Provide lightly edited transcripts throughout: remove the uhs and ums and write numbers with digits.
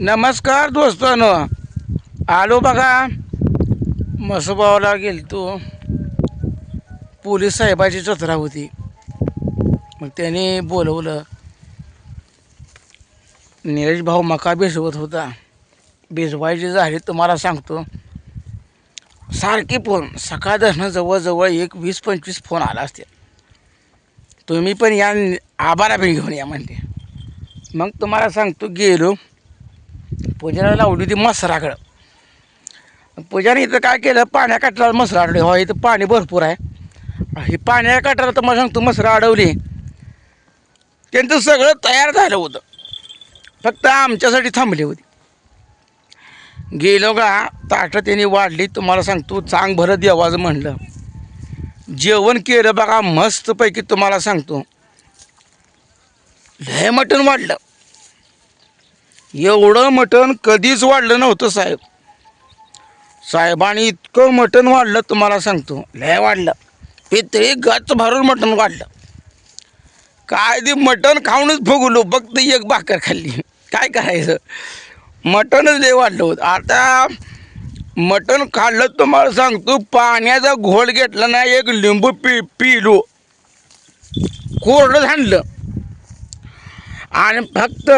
नमस्कार दोस्तांनो. आलो बघा, मसोबावला गेलतो. पोलीस साहेबाची जत्रा होती. मग त्याने बोलवलं. नीरज भाऊ मका भिजवत होता. भिजवायची झाली तुम्हाला सांगतो, सारखी फोन सकाळ धरणं जवळजवळ एक 20-25 फोन आला असते. तुम्ही पण या, आबाला पण घेऊन या म्हणते. मग तुम्हाला सांगतो, गेलो पूजाला लावली होती मसराकडं. पूजाने इथं काय केलं, पाण्या काठाला मसरा अडवली. हो, इथं पाणी भरपूर आहे. हे पाण्या काठाला तर मला सांगतो मसरा अडवली. त्यांचं सगळं तयार झालं होतं, फक्त आमच्यासाठी थांबली होती. गेलो का, ताटं त्यांनी वाढली. तुम्हाला सांगतो चांग भरत देवाचं म्हणलं. जेवण केलं बघा मस्तपैकी. तुम्हाला सांगतो लय मटण वाढलं. एवढं मटण कधीच वाढलं नव्हतं साहेब. साहेबांनी इतकं मटण वाढलं तुम्हाला सांगतो, लय वाढलं. पितळी गच भरून मटण वाढलं. काय ते मटण खाऊनच फुगलो. फक्त एक भाकर खाल्ली. काय करायचं, मटणच लय वाढलं होतं. आता मटण खाल्लं तुम्हाला सांगतो, पाण्याचा घोळ घेतला ना, एक लिंबू पिलो, कोरडं झालं. आणि फक्त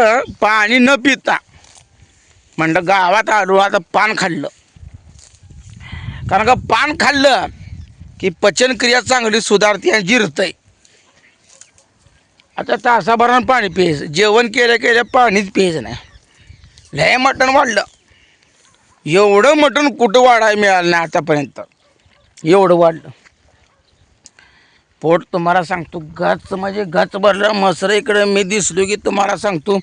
पाणी न पिता म्हणलं गावात आलो, आता पान खाल्लं. कारण का पान खाल्लं की पचनक्रिया चांगली सुधारते आणि जिरतंय. आता तासाभरानं पाणी प्यायचं. जेवण केल्या पाणीच प्यायचं नाही. लय मटण वाढलं. एवढं मटण कुठं वाढायला मिळालं नाही आतापर्यंत. एवढं वाढलं. पोट तुम्हाला सांगतो गच म्हणजे गच भरलं. मसरं इकडं मी दिसलो की तुम्हाला सांगतो,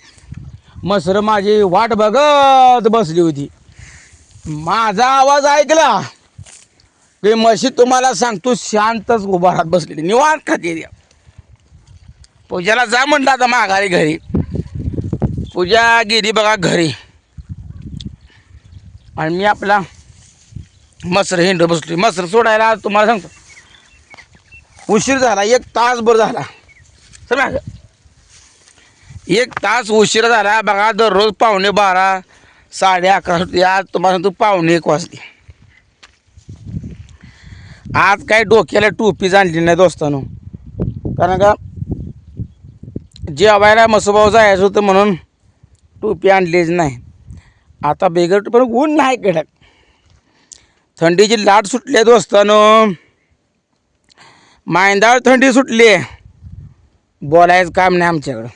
मसरं माझी वाट बघत बसली होती. माझा आवाज ऐकला की म्हशी तुम्हाला सांगतो शांतच उभा राहत बसलेली, निवांत खाते द्या. पूजाला जा म्हणलं आता माघारी घरी. पूजा गेली बघा घरी, आणि मी आपला मसर हिंड बसलो. मसर सोडायला तुम्हाला सांगतो उशीर झाला. 1 तासभर झाला. सर 1 तास उशीर झाला बघा. दररोज 11:15 11:30 होती. आज तुम्हाला सांगतो 1:45 वाजली. आज काय डोक्याला टोपीच आणली नाही दोस्तांनो. कारण का जेवायला मसोबाव जायचं होतं म्हणून टोपी आणलीच नाही. आता बेगर पण ऊन नाही कडक, थंडीची लाट सुटली आहे दोस्तांनो. मांदाळ थंडी सुटली आहे. बोलायचं काम नाही आमच्याकडं.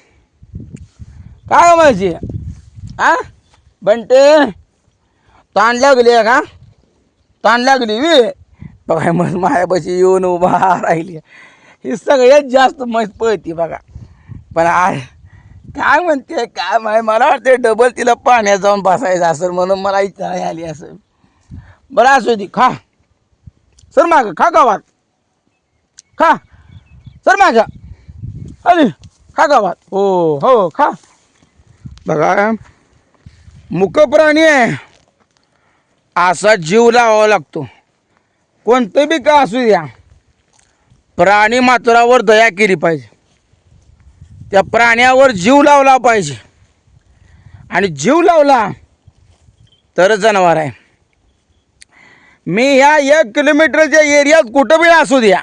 काय माझी बंटे, ताण लागली आहे का? ताण लागली वी बघा. मग मायापाशी येऊन उभा राहिली. ही सगळ्यात जास्त मस्त पळती बघा. पण काय म्हणते काय माहिती, मला वाटते डबल तिला पाण्यात जाऊन बसायचं असेल म्हणून मला इच्छा आली असेल. बरं असू दे, खा सर मागं, खा गावात, खा सर माझ्या अरे, खा गावात. हो हो खा. बघा मुक प्राणी आहे, असा जीव लावावा लागतो. कोणतं बी का असू द्या, प्राणी मात्रावर दया केली पाहिजे. त्या प्राण्यावर जीव लावला पाहिजे, आणि जीव लावला तर जनावर आहे. मी ह्या 1 किलोमीटरच्या एरियात कुठं बी असू द्या,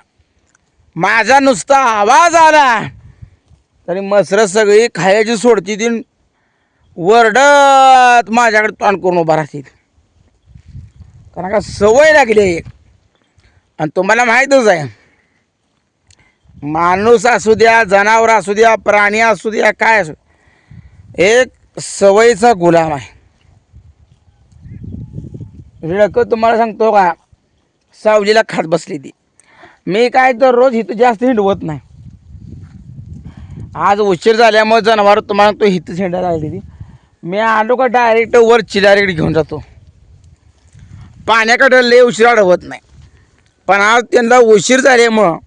माझा नुसता आवाज आला तरी मसरं सगळी खायची सोडती. ती वरडत माझ्याकडे तोंड करून उभा राहतील. कारण का सवय लागली आहे. आणि तुम्हाला माहीतच आहे, माणूस असू द्या, जनावर असू द्या, प्राणी असू द्या, काय असू, एक सवयीचा गुलाम आहे. रिळकं तुम्हाला सांगतो का, सावलीला खात बसली ती. मी काय तर रोज इथं जास्त हिंडवत नाही. आज उशीर झाल्यामुळे जनावर तुम्हाला तो इथंच हिंडायला लागली ती. मी आलो का डायरेक्ट वरची डायरेक्ट घेऊन जातो. पाण्याकडं लय उशीर अडवत नाही. पण आज त्यांना उशीर झाल्यामुळं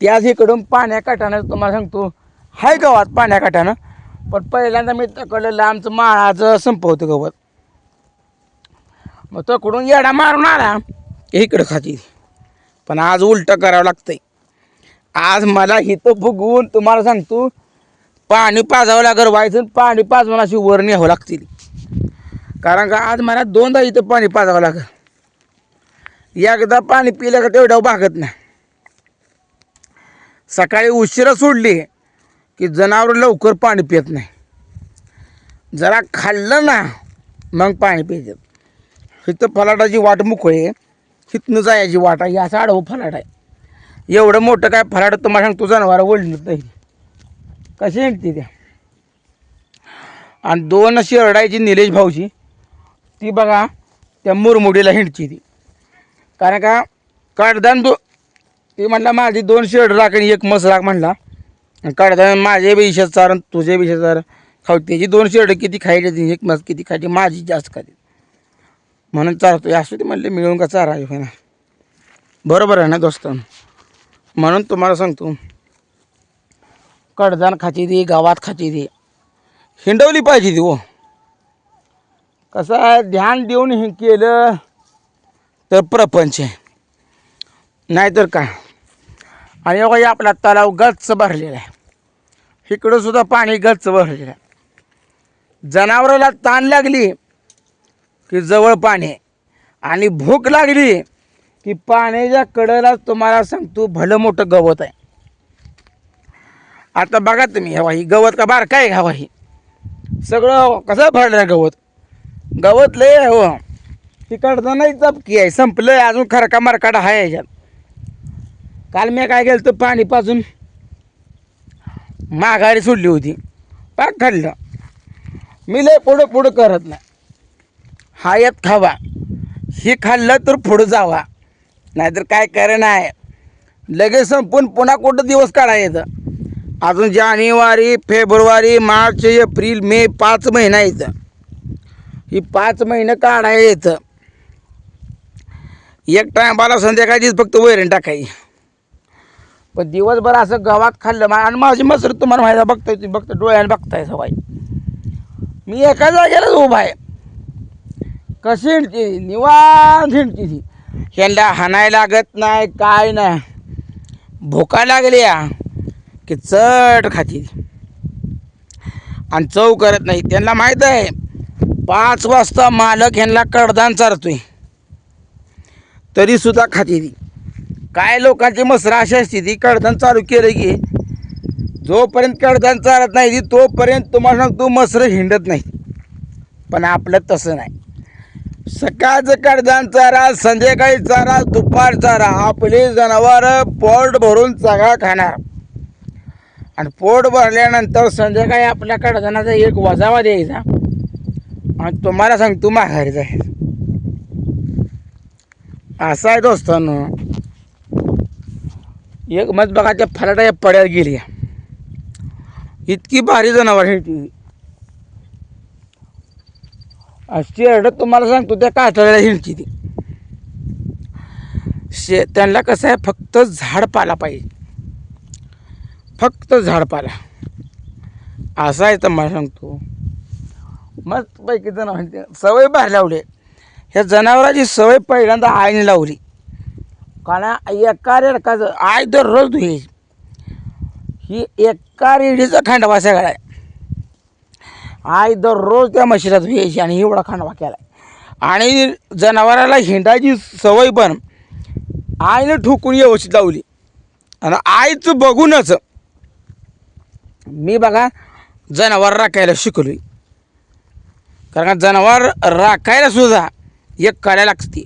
त्याच इकडून पाण्याकाठानं तुम्हाला सांगतो हाय गावात पाण्याकाठानं. पण पहिल्यांदा मी तकडं लांबचं माळाचं संपवतं गवत. मग तकडून येडा मारून आला इकडं खाती. पण आज उलटं करावं लागतंय. आज मला इथं फुगवून तुम्हाला सांगतो पाणी पाजावं लागेल व्हायचं, पाणी पाजवून अशी वर न्यावं लागतील. कारण का आज मला 2दा इथं पाणी पाजावं लागेल. एकदा पाणी पिलं का तेवढं भागत नाही. सकाळी उशिरा सोडली की जनावर लवकर पाणी पित नाही. जरा खाल्लं ना मग पाणी पितात. इथं फलाटाची वाट मोकळी आहे, इथनं जायची वाट आहे. असा आडवं फलाट आहे. एवढं मोठं काय फलाट तुम्हाला सांगतो जनावर वळलं नाही. कशी हिंडते त्या. आणि 2 शेरडायची निलेश भाऊची ती बघा त्या मुरमुडीला हिंडची ती. कारण का कडदान ती म्हणला माझी 2 शेरड राख आणि 1 म्हस राख म्हणला. कडदान माझे बी इशाच चार आणि तुझे बी इशाच चार खाऊ. त्याची 2 शेरड किती खायची 1 म्हस किती खायची, माझी जास्त खाते म्हणून चारतो. असं ते म्हणले मिळून का चारा आहे ना. बरोबर आहे ना दोस्तांनो. म्हणून तुम्हाला सांगतो कडदान खाची ती, गावात खाची ती, हिंडवली पाहिजे ती. हो कसं आहे, ध्यान देऊन हे केलं तर प्रपंच आहे, नाहीतर काय. आणि बघा आपला तलाव गच्च भरलेला आहे. इकडं सुद्धा पाणी गच्च भरलेलं आहे. जनावराला ताण लागली की जवळ पाणी आणि भूक लागली की पाण्याच्या कडेला तुम्हाला सांगतो भलं मोठं गवत आहे. आता बघा तुम्ही हवा ही गवत का बारका आहे. हवा ही सगळं कसं भरलं आहे गवत. गवत लय आहे हो. तिकडचं नाही चपकी आहे, संपलं आहे. अजून खरका मरकाडा आहे याच्यात. काल मी काय केलं तर पाणी पाजून माघारी सोडली होती, पाक खाल्लं. मी लय पुढं पुढं करत नाही. हा येत खावा, हे खाल्लं तर पुढं जावा, नाहीतर काय करणं आहे. लगेच संपून पुन्हा कुठं दिवस काढायचं. अजून जानेवारी, फेब्रुवारी, मार्च, एप्रिल, मे 5 महिना येतं. ही 5 महिने काढायचं. एक टायमाला संध्याकाळचीच फक्त वैरण टाकायची. पण दिवसभर असं गावात खाल्लं. आणि माझी मसर तुम्हाला माहिती बघताय, तुम्ही बघता डोळ्याने बघताय सवाई. मी एका जागेलाच उभा आहे. कशी हिंडते निवांत हिंडते ती. ह्यांना हाणायला लागत नाही काय नाही. भुका लागल्या की चट खाती आणि चव करत नाही. त्यांना माहीत आहे 5 वाजता मालक ह्यांना कडदान चारतोय तरीसुद्धा खाती ती. काय लोकांची मसरा अशी असते ती कडदान चालू केलं की जोपर्यंत कडदान चालत नाही ती तोपर्यंत तुम्हाला सांगतो मसरं हिंडत नाही. पण आपलं तसं नाही. सकाळचं कडदान चारा, संध्याकाळी चारा, दुपार चारा. आपले जनावर पोट भरून सगळा खाणार आणि पोट भरल्यानंतर संध्याकाळी आपल्या कडदानाचा 1 वजावा द्यायचा आणि तुम्हाला सांगतो माघारी जायचं. असं आहे दोस्तांनो. एक मत बघा त्या फलाटाच्या पड्यात गेली. इतकी भारी जनावर आहे ती. शेरड तुम्हाला सांगतो त्या कातळ्याला हिंडची ती. त्यांना कसं आहे फक्त झाडपाला पाहिजे, फक्त झाडपाला. असं आहे तर मला सांगतो मस्तपैकी जनावर सवय बाहेर लावली. ह्या जनावराची सवय पहिल्यांदा आईने लावली. कारण एका रेडकाचं आई दररोज धुयायची. ही एका रेडीचा खांडवा सगळा आहे. आई दररोज त्या म्हशीला धुयायची आणि एवढा खांडवा केला. आणि जनावराला हिंडायची सवय पण आईने ठोकून व्यवस्थित लावली. आणि आईचं बघूनच मी बघा जनावर राखायला शिकलोय. कारण जनावर राखायला सुद्धा एक कड्या लागते.